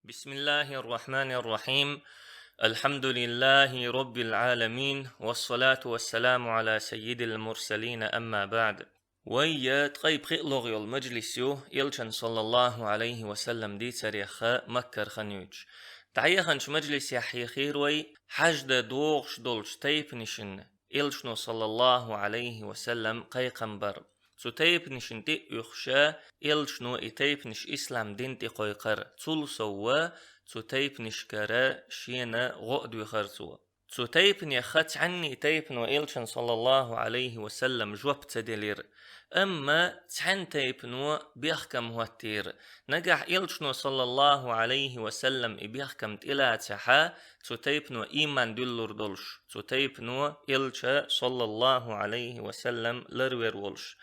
بسم الله الرحمن الرحيم. الحمد لله رب العالمين، والصلاة والسلام على سيد المرسلين، أما بعد. ويا تقيب خيلوغ يول مجلس يلشن صلى الله عليه وسلم دي تاريخ مكر خنيوج تعيا خنش مجلس يحيي خير وي حجد دوغش دولش تيب نشن يلشنو صلى الله عليه وسلم قيقنبر تيب نشن دي يخشى يلشنو يتيب نش إسلام دين تي قيقر تول سوا تيب نشكرا شينا غؤد يخرسوا تيب نيخت عني تيب نو يلشن صلى الله عليه وسلم جواب تدلير أما تحن تيبنو بيحكم هوتير نجح إلشنو صلى الله عليه وسلم بيحكم إلى تحا تيبنو إيمان دلور دولش تيبنو إلشا صلى الله عليه وسلم لروير ولش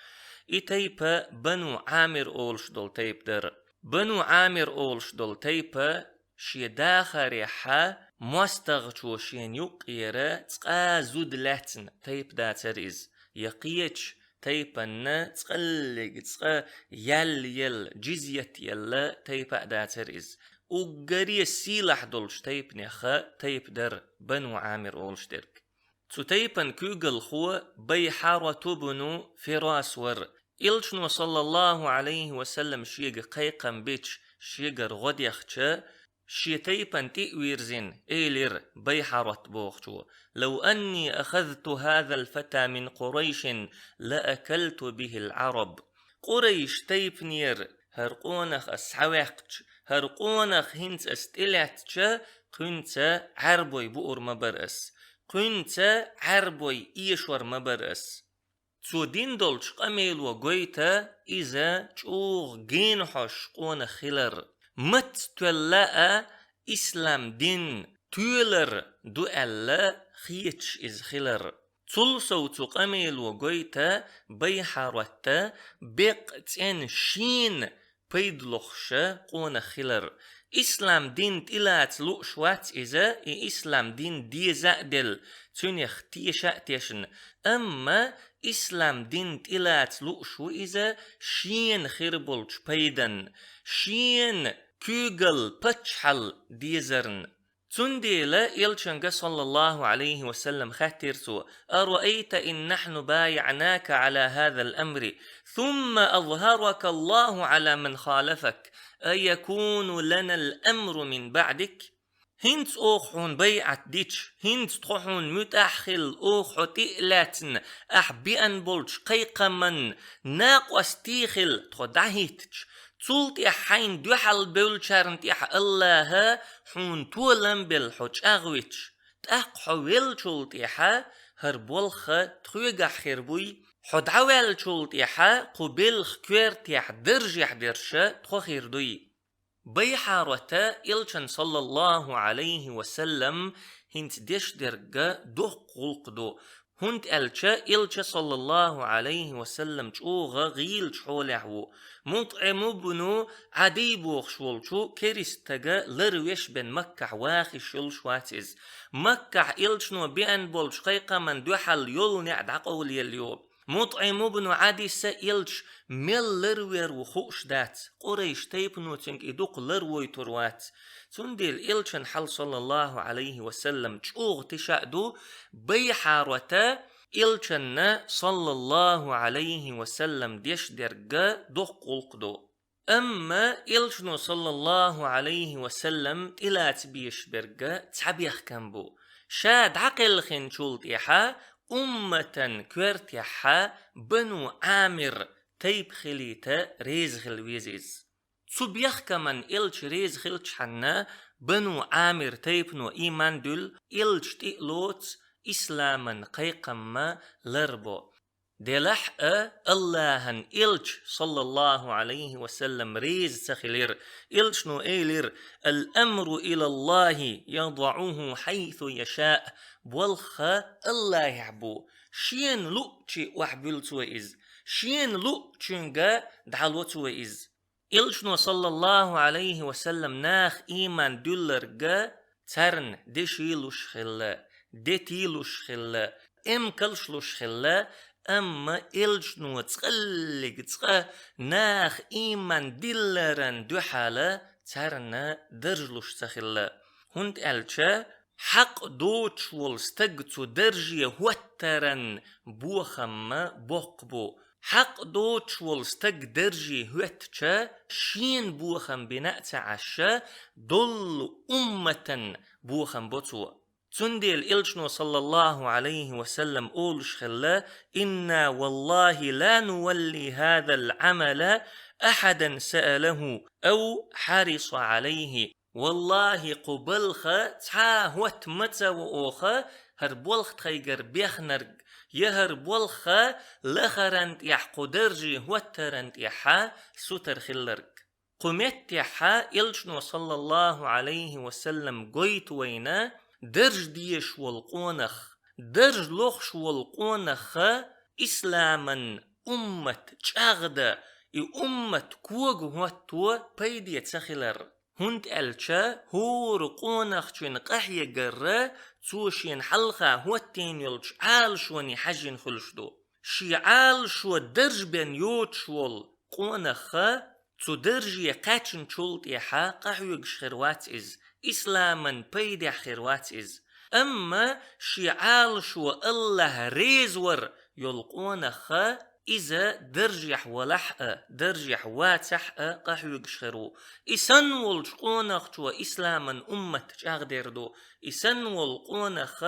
تيبا بنو عامر أولش دول تيب در بنو عامر أولش دول تيبا شي داخر حا مستغشو شين يقيرا تقا زود لاتن تيب داتر إز يقيتش تيبا تقلق تقا يل جزية يلا تيبا داتر إز وقري سيلح دولش تيب نخا تيب در بنو عامر أولش درك تيبا كوغل خو بيحارة بنو فراس ور إلشنو صلى الله عليه وسلم شيغ قيقم بيتش شيغر غديخش شيتيبا تئويرزين إيلر بيحارة بوخشو لو أني أخذت هذا الفتى من قريش لأكلت به العرب قريش تيبنير هرقونخ أسحويقش هرقونخ هنت استلعتش قنت عربوي بؤر مبرأس قنت عربوي إيشور مبرأس تو دين دولش قميل وقويتا إذا چوغ جينحش قون خلر مت تلاقى إسلام دين تولر دو ألا خيتش إز خلر تلسو تقميل وقويتا بيحارتا بيقتين شين بيدلخش قون خلر إسلام دين تلات لؤشوات إذا إسلام دين دي زادل تنيخ تيشن أما إسلام دين تلات لؤشو إذا شين خربولش بيدن شين كوغل بتشحل ديزرن تنديلا إلشنغ صلى الله عليه وسلم خاترسو أرأيت إن نحن بايعناك على هذا الأمر ثم أظهرك الله على من خالفك أيكون لنا الأمر من بعدك هنت أوخون بيعت ديتش هنت تخون متأخل أوخو تئلاتن أحبئن بولش قيقا من ناق واستيخل تخدعهيتش تولت حين دوحل بولشارن تيح الله حون تولن بالحوش أغويتش تأق حويل تولت إحا هربولخ تخويق خيربوي حدعوال تولت إحا قبلخ كوير تيح درجح درشة تخوخير دوي بيحارتا إلشن صلى الله عليه وسلم هنت ديش درجة دوخ قلقدو هنت إلشا صلى الله عليه وسلم تشوغا غيل تشولعو مطعم بنو عدي بوخشولشو كريستغا لرويش بن مكة واخي شلشواتيز مكة إلشنو بيان بولش قيقا من دوحل يول نعد عقول يليو مطعم بنو عدي سئلش مل لروير وخوش دات قريش تيبنو تنك إدوق لروي تروات تنديل إلشن حل صلى الله عليه وسلم تشوغ تشاءدو بيحارتا إلشن صلى الله عليه وسلم ديش درجة دوق قلقدو أما إلشنو صلى الله عليه وسلم إلا تبيش برجة تعبيخ كنبو شاد عقل خنشولت إحا أمة كورت يحا بنو عامر تيب خليتا ريز خلويزيز صبيخ كمان إلش ريز خلتش حنا بنو عامر تيبنو إيمان دل إلش تقلوت إسلاما قيقما لربو دلح اللهن إلش صلى الله عليه وسلم ريز سخلير إلش نو إيلير الأمر إلى الله يضعه حيث يشاء والخ الله يعبو شين لؤتشي وحبلتو إز شين لؤتشنغا دعالوتو إز إلشنو صلى الله عليه وسلم ناخ إيمان دولرغا ترن دشيلوش خلا دتيلوش خلا كلشلوش خلا أما إلشنو تقلق تقا ناخ إيمان دلرن دوحالة تارنا درجلوش تخلا هند ألشا حق دوتش والستقتو درجي هوترن بوخم بوقبو حق دوتش والستق درجي هوتشا شين بوخم بناء عشا دل أمة بوخم بوتو تنديل إلشنو صلى الله عليه وسلم أولش خلا إنا والله لا نولي هذا العمل أحدا سأله أو حرص عليه والله قبلخ تا هوت متى وأوخ هربولخ تخيجر بيخنرج يهربولخ لخرنت يحقو درجي هوترنت يحا ستر خلرج قمت يحا إلشنو صلى الله عليه وسلم قويت وينا درج ديش والقونخ درج لوخش والقونخ إسلاما أمة شاغدة أمة كوغ هوتو بيدي تسخلر هند ألشا هور قونخشن قحي جرة توشين حلقة هوتين يلش عال شواني حجين خلشدو شي عال شو درج بين يوتشول قونخة تو درجي قاتشن شولت يحا قحيوغ شخروات إز إسلاما بيدي خيروات إز أما شي عال شو الله ريزور يلقونخة إذا درجح ولحق درجح واتحق قحيوغ شخرو إسان والقونخ شو إسلاما أمة شاغدردو إسان والقونخ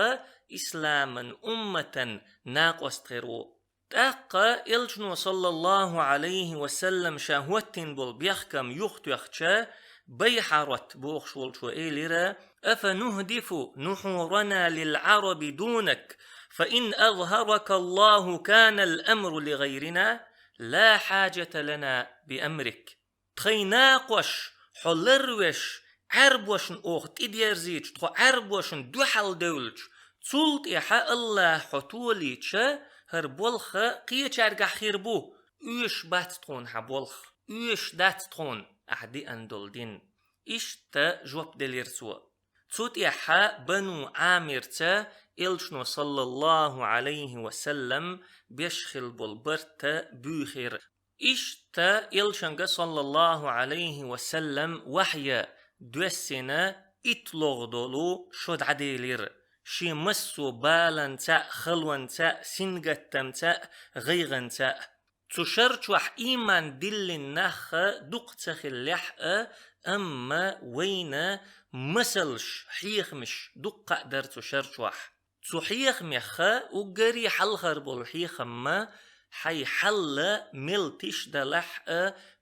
إسلاما أمة ناقوس تغيرو تاقا إلشنو صلى الله عليه وسلم شاهوتين بول بيخكم يخت يخشا بيحارت بوخشول شو إيليرا أفنهدف نحورنا للعرب دونك فإن أظهرك الله كان الأمر لغيرنا لا حاجة لنا بأمرك تخيناقوش حلروش عربوشن أوخت إديرزيج تخو عربوشن دوحل دولج تولت إحا الله حطوليتش هربولخ قيش أرقع خيربو إيش بات تخون حبولخ إيش دات تخون أحدي أندول دين إيش تا جواب دليرسوا تولت إحا بنو عامرتا إلشنو صلى الله عليه وسلم بيشخل بالبرت بوخير إشتا إلشنغ صلى الله عليه وسلم وحيا دوسنا إتلغدولو شد عديلير شي مسو بالنتا خلونتا سنغتمتا غيغنتا تشرشوح إيمان دل النخ دقتخ اللحق أما وين مسلش حيخمش دقة در تشرشوح تحيخ مخا وقري حلخر بالحيخ ما حي حل مل تش دلح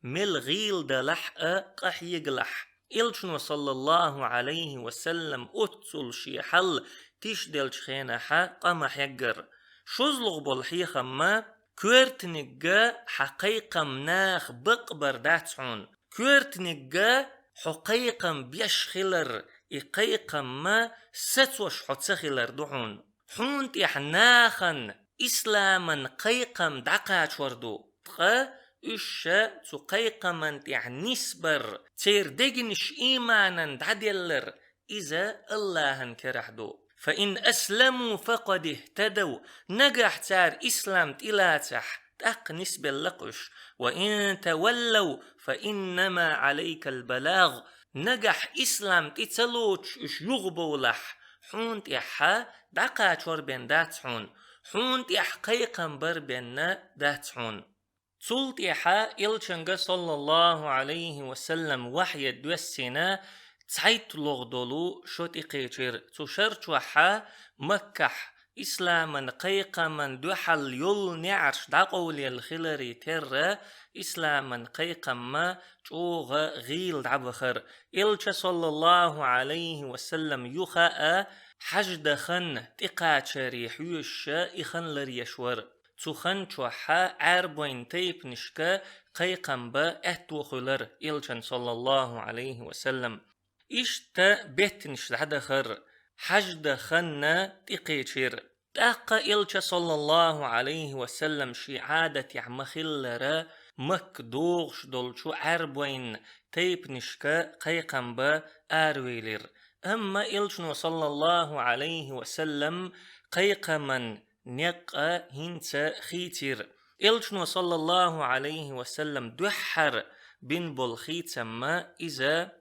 مل غيل دلح قحيق لح إلشنو صلى الله عليه وسلم أتسل شي حل تش دل شخينها قمح يقر شزلغ بالحيخ ما كورتنقا حقيقة مناخ بقبر داتعون كورتنقا حقيقة بيشخلر إقيقا ما ستوش حتسخلر دعون حونت إحناخن إسلاما قيقا دعقات وردو تقا إشا تقيقا من نسبر تير دقنش إيمانا دعدلر إذا الله كرحدو فإن أسلموا فقد اهتدوا نجح تار إسلام تلاتح تق نسب اللقش وإن تولوا فإنما عليك البلاغ نجح إسلام تتلوش إش يغبو لح حونت إحا دقات وربين داتحون حونت إحقيقا بربين داتحون تولت إحا إلشنغ صلى الله عليه وسلم وحي دوسنا تعيت لغدولو شوت إقيتر تشرش وحا مكح إسلاما قيقا من دوحل يول نعرش دقولي الخلري تر إسلاما قيقا ما جوغ غيل دعبخر إلش صلى الله عليه وسلم يخاء حجد خن تقاتشري حيوش إخن لريشور تخن شوحا عربوين تيب نشكا قيقا با أتوخلر إلش صلى الله عليه وسلم إشتا بيتنش دعدخر حجد خنا تقيتشير تاقا إلش صلى الله عليه وسلم شي عادة يعمخلر مكدوغش دولشو عربوين تيب نشكا قيقن با آرويلر أما إلشنو صلى الله عليه وسلم قيقمن نقا هنسا خيتير إلشنو صلى الله عليه وسلم دحر بن بالخيت ما إذا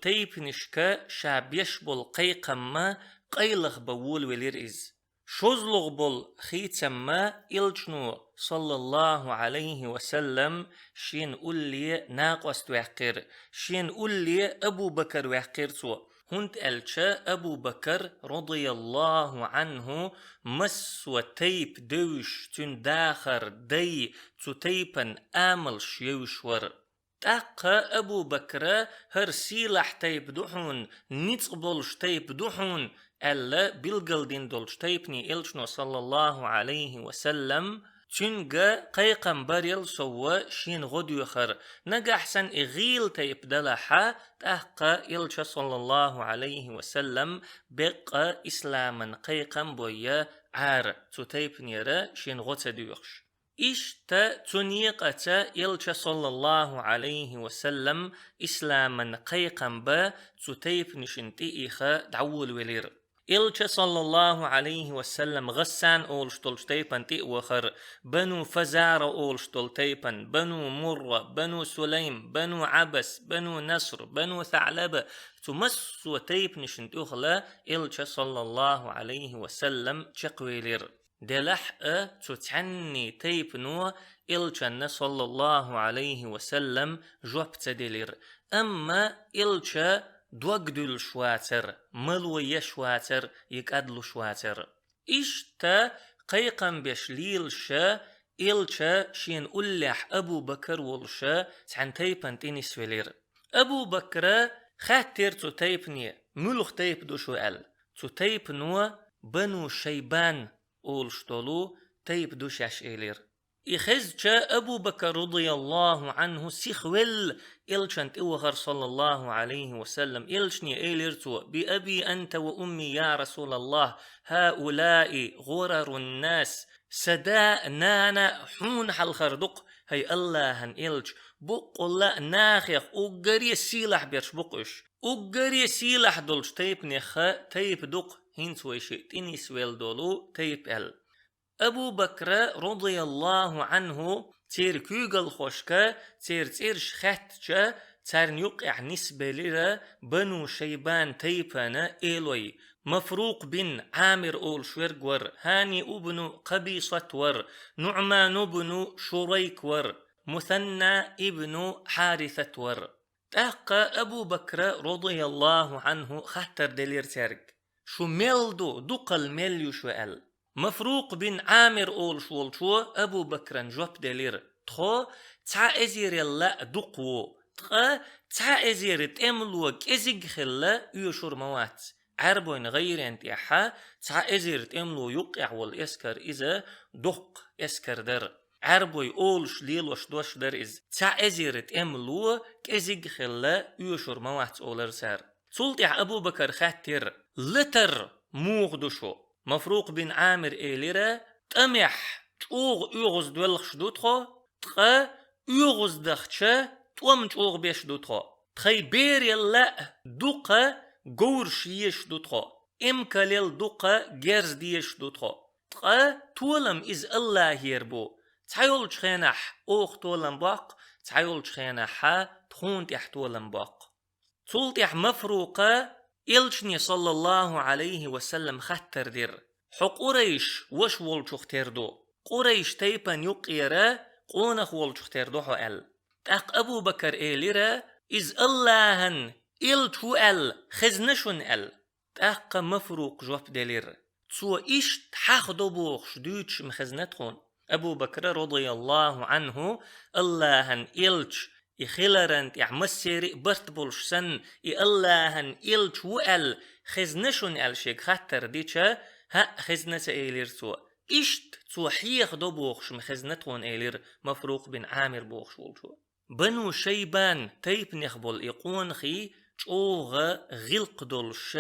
تيبنشك شابيش بول قيقما قيلغ بول وليرئز شوزلغ بول خيتما إلجنو صلى الله عليه وسلم شين أولي ناقوست وحقير شين أولي أبو بكر وحقير سو هند ألشا أبو بكر رضي الله عنه مس وتيب دوش تن داخر دي تيبن آمل شيوشور تاق أبو بكر هر سيلح تيب دوحون نتقبلش تيب دوحون ألا بلغلدين دولش تيبني إلشنو صلى الله عليه وسلم تنجا قيقم بريل سوا شين غديوخر نجاحسن إغيل تيب دلحا تاق إلش صلى الله عليه وسلم بقى إسلاما قيقم بويا عار تيبني را شين غتديوخش إشتا تنيقة إلش صلى الله عليه وسلم إسلاما قيقم با تيبني شنتي إخا دعول ولير إلش صلى الله عليه وسلم غسان أولش تيبن تئوخر بنو فزار أولش تيبن بنو مرة بنو سليم بنو عبس بنو نصر بنو ثعلبة تمس وتيبن شنتوخلا إلش صلى الله عليه وسلم تشقويلير دلح تتعني تيبنو إلشن صلى الله عليه وسلم جوبت دلير أما إلش دوغدل شواتر ملوية شواتر يكادلو شواتر إشتا قيقم بشليلشا إلشا شين أولح أبو بكر والشا تحن تيبن تينيس ولير أبو بكر خاتر تيبني ملوخ تيب دو شوال تيبنو بنو شيبان أولشتولو تيب دو شاش إلير إخزجا أبو بكر رضي الله عنه سيخول إلشنت إوغر صلى الله عليه وسلم إلشني إيلرتو بأبي أنت وأمي يا رسول الله هؤلاء غرر الناس سداء نانا حون حل خردق هي اللهن إلش بقلا ناخيخ أقري سيلح بيرش بقش أقري سيلح دولش تيب نخا تيب دق هنس ويشي تيني سويل دولو تيب ال أبو بكر رضي الله عنه تير كوغل خوشكا تير شخاتجا تير نيقع نسبة لرا بنو شيبان تيبانا إيلوي مفروق بن عامر أول شورغور هاني ابن قبيصة ور نعمان ابن شريك ور مثنى ابن حارثة ور تاقى أبو بكر رضي الله عنه خطر دلير ترك شو ميلدو دقل ميليو شوال مفروق بن عامر أول شو أبو بكر جوب دلير تخو تا ازير الله دقو تا ازير تأملو كزيق خلا يشور موات عربوين غير انتيحا تا ازير تأملو يقع والإسكر إذا دق إسكر در عربوي أولش ليلوش دوش در إز تا ازير تأملو كزيق خلا يشور موات أولر سار سلطع أبو بكر خاتر لتر موغدوشو مفروق بن عامر إيليرا تمح تقوغ يغز دولخش دوتخو تخا يغز دخشا توم تقوغ بيش دوتخو تخي بير يلا دوقا غورش يش دوتخو إمكاليل دوقا جرز ديش دوتخو تخا تولم إز الله يربو تحيول شخينح أوخ تولم باق تحيول شخينحا تخون تح تولم باق تولتح مفروقا إلشني صلى الله عليه وسلم خطر دير حق قريش وش والشوخ تردو قريش تيبان يقيرا قونخ والشوخ تردو حوال تاق أبو بكر إيليرا إز اللهن إلشو خزنشون تاق مفروق جواب دلير تسو إيش تحاخدو بوخش دوتش مخزنتخون أبو بكر رضي الله عنه اللهن إلش يخيلرنت يعمسيري برتبولش سن اللهن إلش وال خزنشون شيك خطر ديشا ها خزنة إيلير سوا إشت تو حيخ دو بوخش مخزنتون إيلير مفروق بن عامر بوخش ولشو بنو شيبان تيب نخبول يقون خي چوغ غلق دولش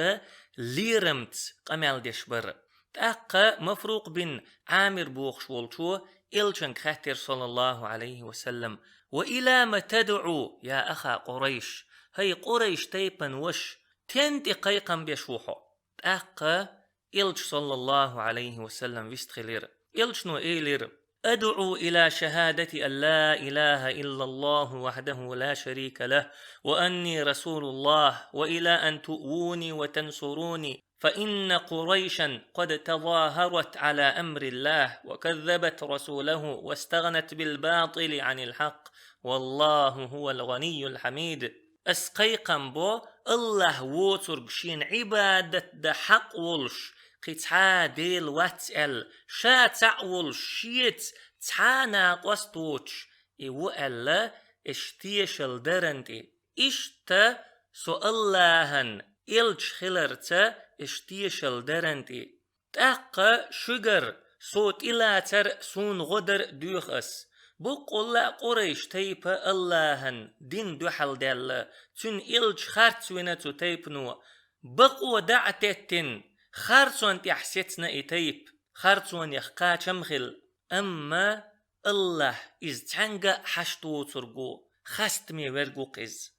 ليرمت قمال دشبر تاق مفروق بن عامر بوخش ولشو إلشن خاتر صلى الله عليه وسلم وإلى ما تدعو يا أخا قريش هي قريش تيبن وش تنتي قيقا بيشوحو تاق إلش صلى الله عليه وسلم ويستخلير إلش نو إيلير أدعو إلى شهادة أن لا إله إلا الله وحده لا شريك له وأني رسول الله، وإلى أن تؤووني وتنصروني، فإن قريشا قد تظاهرت على أمر الله وكذبت رسوله واستغنت بالباطل عن الحق، والله هو الغني الحميد. أسقيقم بو الله ووترق شين عبادة دا حق ولش قيتها ديل واتسأل شا تعول شيت تانا قوستوش إيو ألا اشتيشل درنتي إشتا سو اللهن إلش خلرتا اشتيشل درنتي تاقا شجر صوت إلا تر سون غدر دوخس بقول قريش تيب اللهن دين دوحل دل تن إلش خارت وينتو تيبنو بقو دعتتن خارتون تحسيتنا إتيب خارتون يخقا شمخل أما الله إز تنجا حشتو ترقو خستمي ورقو قز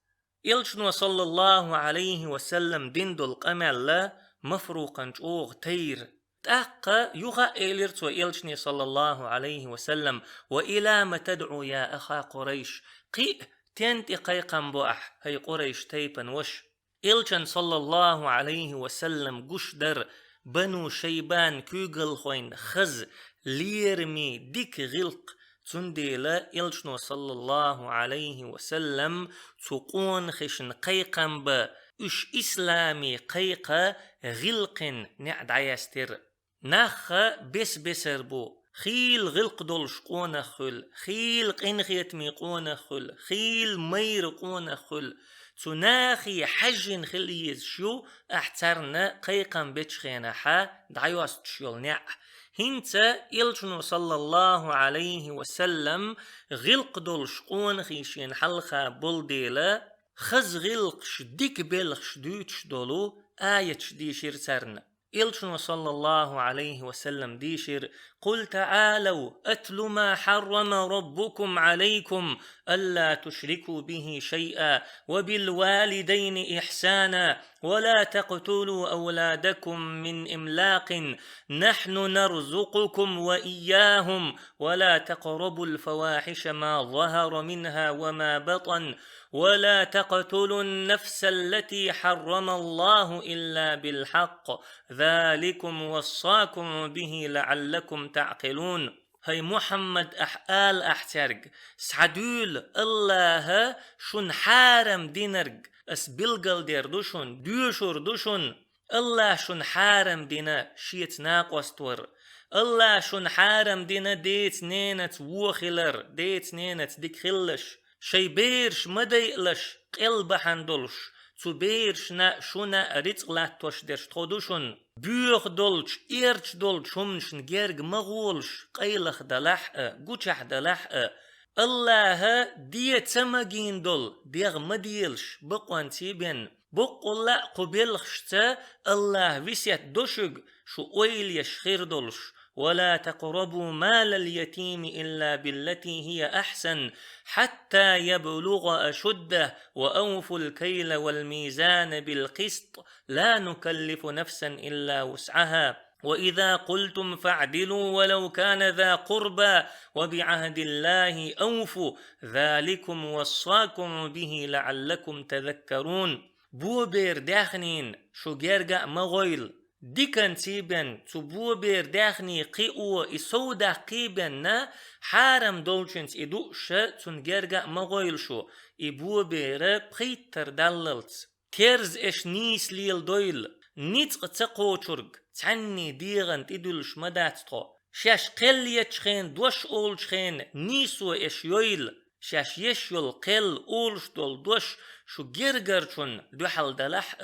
إلشنو صلى الله عليه وسلم دين دول قمال مفروقا جوغ تير تأقى يغا إيلرتو إلشني صلى الله عليه وسلم وإلى ما تدعو يا أخا قريش قي تنتي قيقا بوح هي قريش تيبا وش إلشن صلى الله عليه وسلم قشدر بنو شيبان كوغل خوين خز ليرمي ديك غلق تنديلا إلشنو صلى الله عليه وسلم تقون خشن قيقا با إش إسلامي قيقا غلقن نعد عيستر نخ بس بسر بو خيل غلق دول شقون خل خيل قنخيت ميقون خل خيل مير قون خل تناخي حجن خليز شو احترنا قيقا بتشخينا حا دعيوست شيول نع هنتا إلشنو صلى الله عليه وسلم غلق دول شقون خيشين حلقا بولديلا خز غلق شديك بلغ شدوتش دولو آية ديشير سرنا إلشنو صلى الله عليه وسلم ديشير قل تعالوا أتل ما حرم ربكم عليكم ألا تشركوا به شيئا وبالوالدين إحسانا ولا تقتلوا أولادكم من إملاق نحن نرزقكم وإياهم ولا تقربوا الفواحش ما ظهر منها وما بطن ولا تقتلوا النفس التي حرم الله إلا بالحق ذلكم وصاكم به لعلكم تعقلون. هي محمد أحقال أحترق سعدول الله شن حارم دينرق اس بلغل دير دوشن ديوشور دوشن الله شن حارم دينا شيت ناقوستور الله شن حارم دينا ديت نينت ووخلر ديت نينت ديك خلش شي بيرش مديقلش قلب حندلش تو بيرش نا شونا ريتقلات توش درش تودوشن بيوخ دولش إيرش دولش همشن جيرج مغولش قيلخ دلح قوشح دلح الله دي تمجين دول ديغ مديلش بقوان تيبين بقول لا قبلخشتا الله وسيت دوشق شو اويل يشخير دولش ولا تقربوا مال اليتيم إلا بالتي هي أحسن حتى يبلغ أشده وأوفوا الكيل والميزان بالقسط لا نكلف نفسا إلا وسعها وإذا قلتم فاعدلوا ولو كان ذا قربى وبعهد الله أوفوا ذلكم وصاكم به لعلكم تذكرون. بو بير داخنين شو جرجع مغيل ديكن تيبن تبو بير داخني قيئو إسودا قيبن حارم دولشنس إدوش تنجرجع مغيل شو إبو بير بخيتر دللت تيرز إش نيس ليل دويل نيتق تقوشرق تعني ديغن تدلش مداتتو شاش قل يتشخين دوش أولشخين نيسو إش يويل شاش يشيل قل أولش دول دوش شو جرجرشون دوحل دلح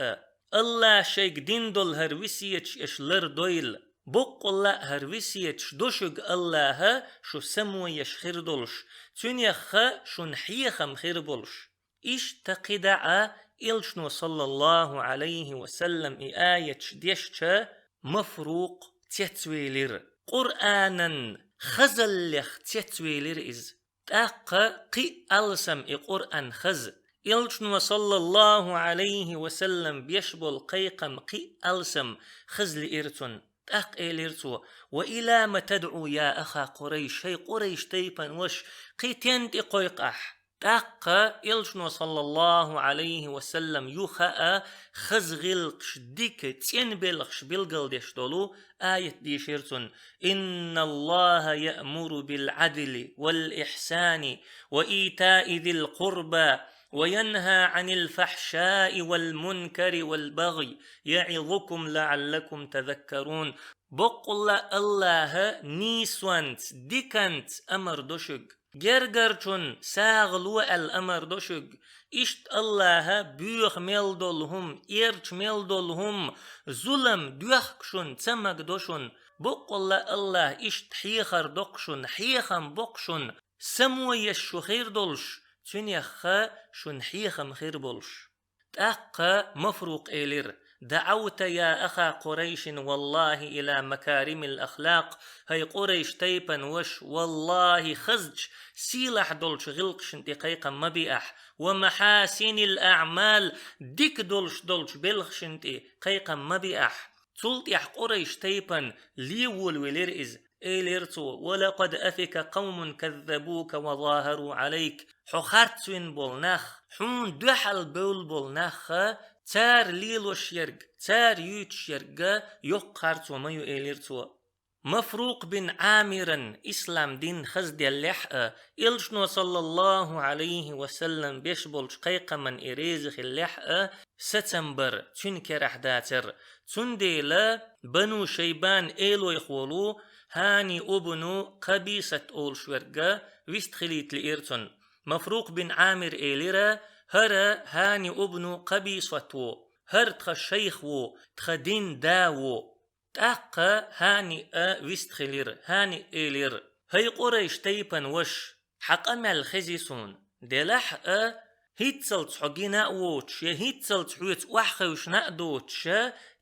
الله شيك دين دول هروسيتش إش لر دويل بق الله هروسيتش دوشق الله شو سمو يشخير دولش تنيخ شو نحيخم خير بولش إش تقدع إلشنو صلى الله عليه وسلم آية ديشتش مفروق تتويلر قرآنا خزلخ تتويلر إز تاق قي ألسم قرآن خز إلشنو صلى الله عليه وسلم بيشبل قيقم قي ألسم خزل إرتن تأق إليرتو وإلى ما تدعو يا أخا قريش هي قريش تيبن وش قيتين تقويقح تأق إلشنو صلى الله عليه وسلم يخاء خزغلقش ديك تين بلغش بلغل ديشتولو آية ديشيرتون إن الله يأمر بالعدل والإحسان وإيتاء ذي القربى وينهى عن الفحشاء والمنكر والبغي يعظكم لعلكم تذكرون بقول الله نيسوانت ديكانت أمر دوشق جرجرچون ساغلو الأمر دوشق إشت الله بيخ ميلدولهم إيرچ ميلدولهم ظلم دوخكشون تمك دوشون بقول الله إشت حيخر دوكشون حيخم بقشون سمو يشو خير دولش تنيخ شون حيخم خير بولش تأق مفروق إلير دعوت يا أخا قريش والله إلى مكارم الأخلاق هي قريش تيبن وش والله خزج سيلح دولش غلقش انتقيقا مبيئح ومحاسن الأعمال ديك دولش بلغش انتقيقا مبيئح تلت يح قريش تيبن ليول وليرئز إليرتو ولقد أفك قوم كذبوك وظاهروا عليك حخارتوين بولناخ حون دوحل بولناخ تار ليلوش يرق تار يوتش يرق يقارتو ما يؤليرتو مفروق بن عامر إسلام دين خزد اللحق إلشنو صلى الله عليه وسلم بيشبولش قيقا من إريزخ اللحق ستمبر تنكر أحداتر تنديل بنو شيبان إيلو يخولو هاني أبنو قبيسة أولش ورقا ويستخليت لإيرتون مفروق بن عامر إيليرا هر هاني أبنو قبيسة هر تخ شيخ تخ دين داو تأق هاني ويستخلير هاني إيلير هي قريش تيبن وش حق أمال خزيسون دلح هيتسل تحقينا ووتش هيتسل تحويت وحخوش نقدوتش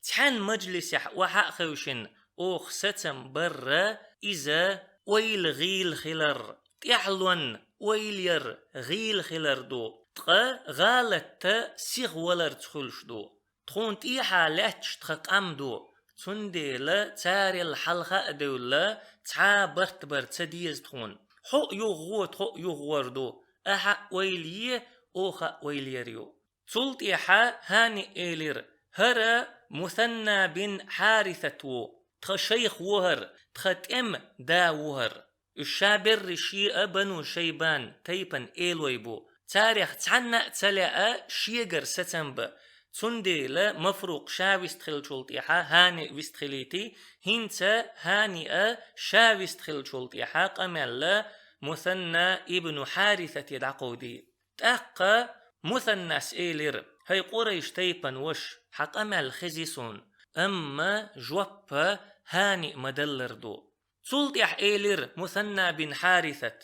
تحن مجلس وحخوشن أوخ ستم برا إذا ويل غيل خلر تحلون ويلير غيل خلر دو تقا غالت سيغ ولر تخلش دو تخون تيحا لاتش تخق أمدو تنديلا تاري الحلقة دولا تا برتبر تديز تخون حق يغوت حق يغوردو أحا ويليه أوخا ويليريو تلت إحا هاني إيلير هرا مثنى بن حارثة تخشيخ وهر تختم دا وهر الشابر رشيئة بنو شيبان تيبن إيلويبو تاريخ تعنى تلاقى شيغر ستنب تنديل مفروق شا ويستخل شلطيحا هاني ويستخليتي هنتا هاني شا ويستخل شلطيحا قمال مثنى ابن حارثة يدعقودي تأقى مثنى إيلير هي قريش تيبن وش حق أمال خزيسون أما جواب هاني مدلردو تلتح إيلير مثنى بن حارثة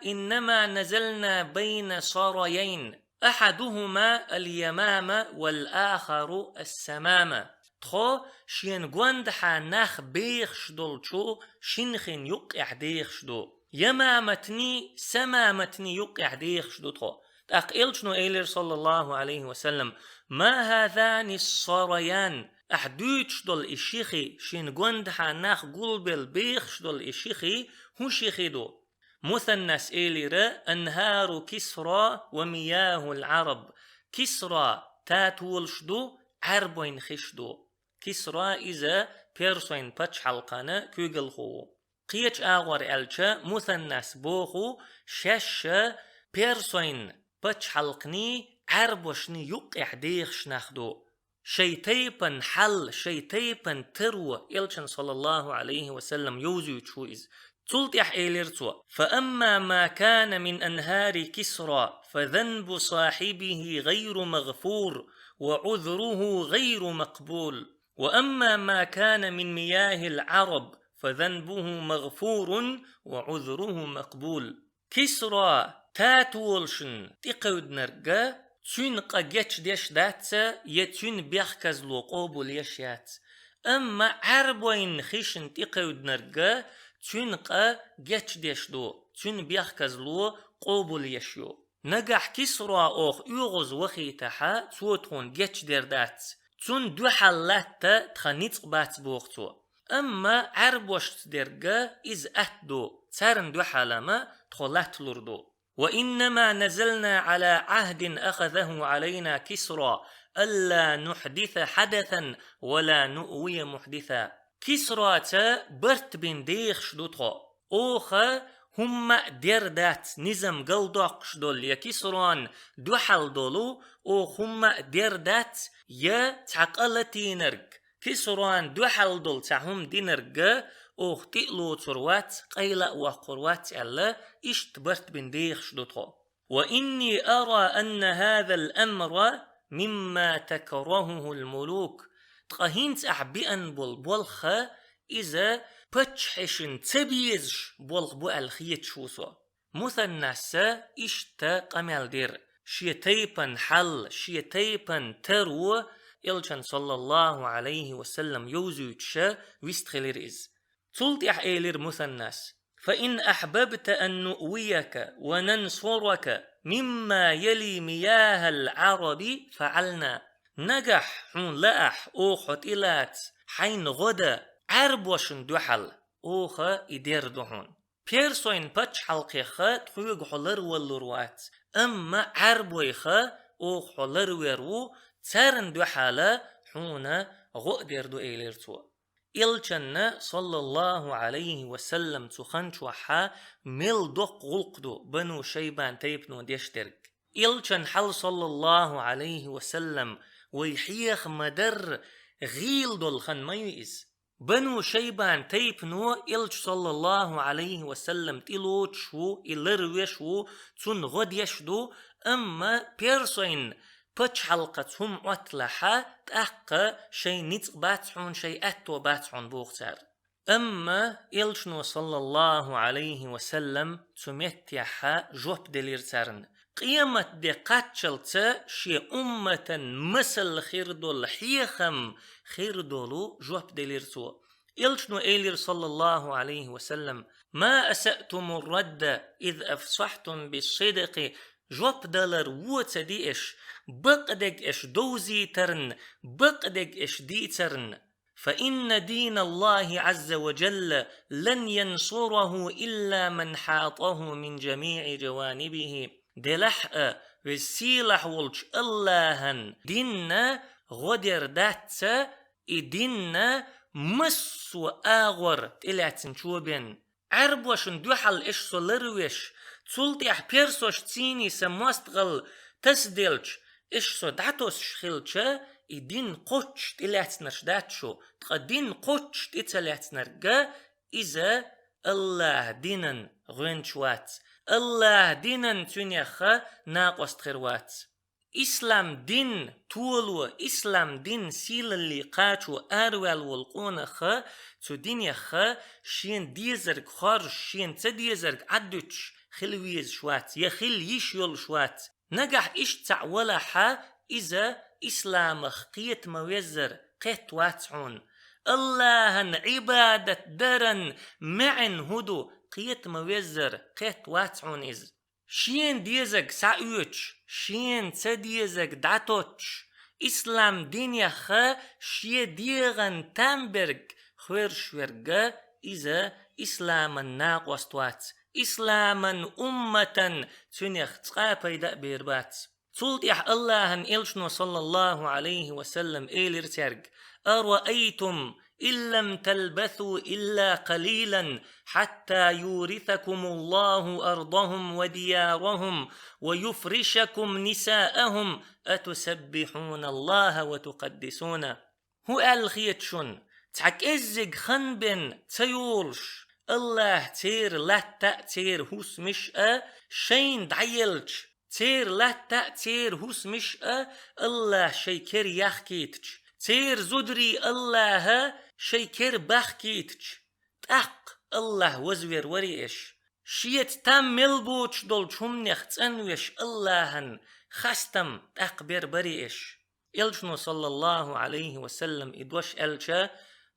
إنما نزلنا بين صاريين أحدهما اليمامة والآخر السمامة تخو شين قواندحا ناخ بيخش دولشو شنخين يقع ديخشدو يمامتني سمامتني يقع ديخشدو تخو تأقيلشنو إيلير صلى الله عليه وسلم ما هذان الصاريان أحدوش دول إشيخي شين قواندحا ناخ قلبل بيخش دول إشيخي هو شيخيدو مثنس إيلير أنهار كسرى ومياه العرب كسرى تاتولشدو عربين خشدو كسرى إذا بيرسوين باتش حلقانا كوغل خو قيتش آغور ألچا مثنس بوخو شش بيرسوين باتش حلقني عربوشني يقع ديخش ناخدو شيطيبن حل شيطيبن ترو إلشن صلى الله عليه وسلم يوزو تشويز تلتح إيليرتو فأما ما كان من أنهار كسرى فذنب صاحبه غير مغفور وعذره غير مقبول وأما ما كان من مياه العرب فذنبه مغفور وعذره مقبول كسرى تاتولشن تقود نرقا تنقى جيش ديش داتسا يتن بيخكز لو قوبل يشيات أما عربوين خيشن تقود نرقا تنقى جيش ديش دو تن بيخكز لو قوبل يشيو نجح كسرى أوخ يغز وخيتها توتون جيش دير دات تون دو حالات تخنيت بات بوغتو أما عربوش تدرجة إز أهدو تارن دو حالما تخلات لردو وإنما نزلنا على عهد أخذه علينا كسرى ألا نحدث حدثا ولا نؤوي محدثا كسرى برت بن ديخ شدوتو أوخا هم دردات نظام قلدق شدول يا كسران دو حال دولو أو هم دردات يا تعقلتي نرق كسران دو حال دول تعهم دي نرق أو تقلو تروات قيلة وقروات ألا اشتبرت بن ديخ شدوتو وإني أرى أن هذا الأمر مما تكرهه الملوك تقهينت أحبئن بالبولخ إذا بتشحشن تبيزش بولغ بو الخيت شوسو مثنسة إشتا قمال دير شيتيبن حل شيتيبن ترو إلشان صلى الله عليه وسلم يوزوتش ويستخلير إز تلت إيلير مثنس فإن أحببت أن نؤويك وننصرك مما يلي مياه العرب فعلنا نجح حون لأح أوخت إلات حين غدا عربوشن دوحل أوخا إدير دوحون بيرسوين باتش حلقيخا تخويق حلر واللروات أما عربويخا أوخ حلر ويرو تارن دوحالا حونا غقدر دو إيليرتو إلچن صلى الله عليه وسلم تخنشوحا مل دق غلقدو بنو شيبان تيبنو ديشترك إلچن حل صلى الله عليه وسلم ويحيخ مدر غيل دول خن ميز بنو شيبان تيبنو إلچ صلى الله عليه وسلم تلوت شو إلرويشو تون غد يشدو أما بيرسوين بتش حلقتهم أطلحة تأقى شي نتق باتحون شي أتو باتحون بوغتار أما إلشنو صلى الله عليه وسلم تمتيحا جوب دليرتارن قيامة دي قاتشلت شي أمة مثل خيردول حيخم خيردولو جوب دليرتو إلشنو إيلير صلى الله عليه وسلم ما أسأتم الرد إذ أفصحتم بالصدق جوب دلر ووتدي إش بقدك إش دوزي ترن بقدك إش دي ترن فإن دين الله عز وجل لن ينصره إلا من حاطه من جميع جوانبه دلحق وسيلح ولش اللهن ديننا غدر داتسا ديننا مسو آغور تلاتن شوبين عربوشن دوحل إش سولروش تسلطيح بيرسوش تيني سموستغل تسدلش إش سو داتوس شخلش إدين قوتش تلاتنرش داتشو تقدين قوتش تلاتنرقا إذا الله دينن غنشوات الله دينن تنيخا ناقوس تخروات إسلام دين تولو إسلام دين سيل اللي قاتو أروال والقونخا تو دينيخا شين ديزرق خارج شين تديزرق عدوش خلويز شوات يخل يشيول شوات نجح إش تعولها إذا إسلام قيت موزر قيت واتعون اللهن عبادة درن معن هدو قيت موزر قيت واتعون إز شين ديزك سايوش شين تديزك داتوش إسلام دينيا خا شي ديغن تامبرغ خوير شويرغا إذا إسلام الناق وستوات إسلاما أمة تنيخ تقابي بيربات تلتيح اللهن إلشنو صلى الله عليه وسلم إيلير ترق أرأيتم إن لم تلبثوا إلا قليلا حتى يورثكم الله أرضهم وديارهم ويفرشكم نساءهم أتسبحون الله وتقدسون هو الخيتشون تعك إزق خنبن تيولش الله تير لا تأتير هوس مش شين دعيلش تير لا تأتير هوس مش الله شيكر يحكيتش تير زدري الله شيكر بحكيتش تأق الله وزوير وريش شيت تام ملبوش دول شمنيخ تنويش اللهن خستم تأقبر بريش إلشنو صلى الله عليه وسلم إدوش ألشا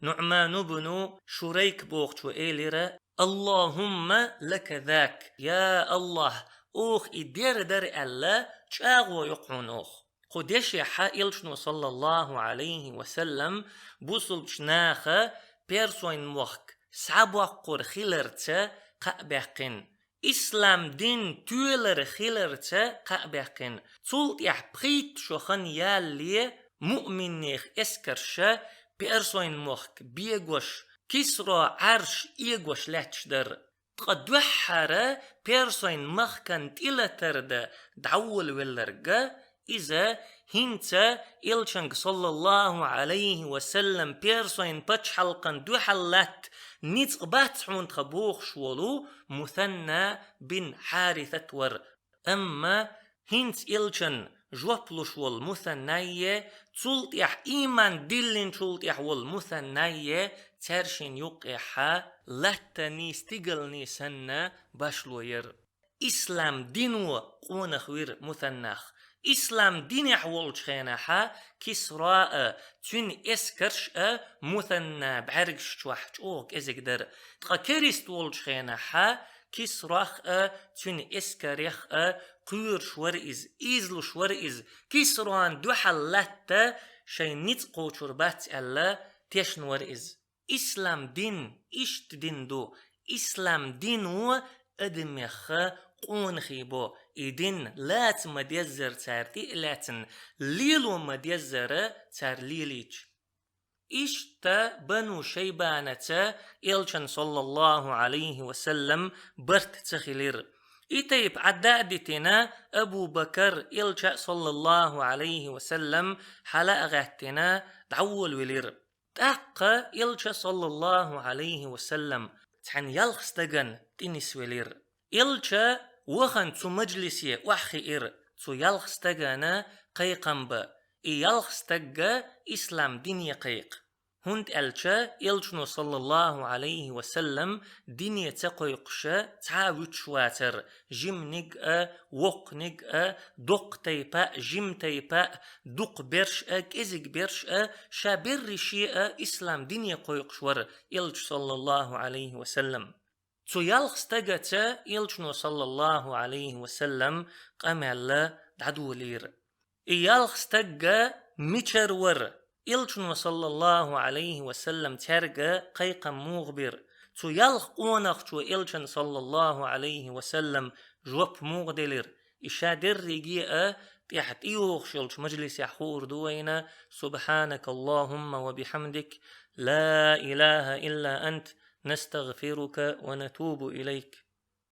نعمان بن شريك بوغتو إيليرا اللهم لك ذاك يا الله أوخ إدير در ألا تشاغو يقعون أوخ قديش يحايلشنو صلى الله عليه وسلم بوصلش ناخا بيرسوين موخك سابوقور خيلرتا قابقين إسلام دين تولر خيلرتا قابقين تولت يحبخيت شوخن يالي مؤمنيخ اسكرشا بيرسوين موخك بيغوش كسرا عرش إيغوش لاتشدر تقدوحارا بيرسوين مخكن تيلترد دعول ولرقا إذا هنتا إلشنك صلى الله عليه وسلم بيرسوين باتش حلقن دو حلات نيت باتحون تخبوخ شولو مثنى بن حارثة ور أما هنت إلشن جوبلوش والمثنية تولت يح إيمان دلين تولت يح والمثنية ترشين يقيحا لاتني استقلني سنة باشلوير إسلام دينو قونخوير مثنخ إسلام دين يحول خيناها كسراء تون إسكرش مثنى بعرقش توحش أوك إزيك در تقا كريست ولش خيناها كسراخ تون إسكريخ قير شورئز إزلو شورئز كسران دو حلات شي نتقو شربات ألا تيشن ورئز إسلام دين إشت دين دو إسلام دينو أدمخ قون خيبو إدين لات مديزر تارتي لاتن ليلو مديزر تار ليليج إشتا بنو شيبانة إلشن صلى الله عليه وسلم برت تخلير إتيب عدادتنا أبو بكر إلشا صلى الله عليه وسلم حلقتنا دعول ولير تأق إلشا صلى الله عليه وسلم تحن يلخستغن تنس ولير إلشا وخن تو مجلسي وحخير تو يلخستغن قيقنب يلخستغ إسلام ديني قيق هند ألشا إلشنو صلى الله عليه وسلم ديني تقيقشا تعاوت شواتر جم نقأ وق نقأ دق تيبا جم تيبا دق برشأ كزق برشأ شابر شيئا إسلام ديني قيقشور إلش صلى الله عليه وسلم تو يلخستغتا إلشنو صلى الله عليه وسلم قمال دعدولير يلخستغ ميشرور إلشنو صلى الله عليه وسلم ترجع قيقا مغبر تو يلخ أونخ تو إلشن صلى الله عليه وسلم جوب مغدلر إشادر رجيئة تحت إيوخشلش مجلس يحور دوينا سبحانك اللهم وبحمدك لا إله إلا أنت نستغفرك ونتوب إليك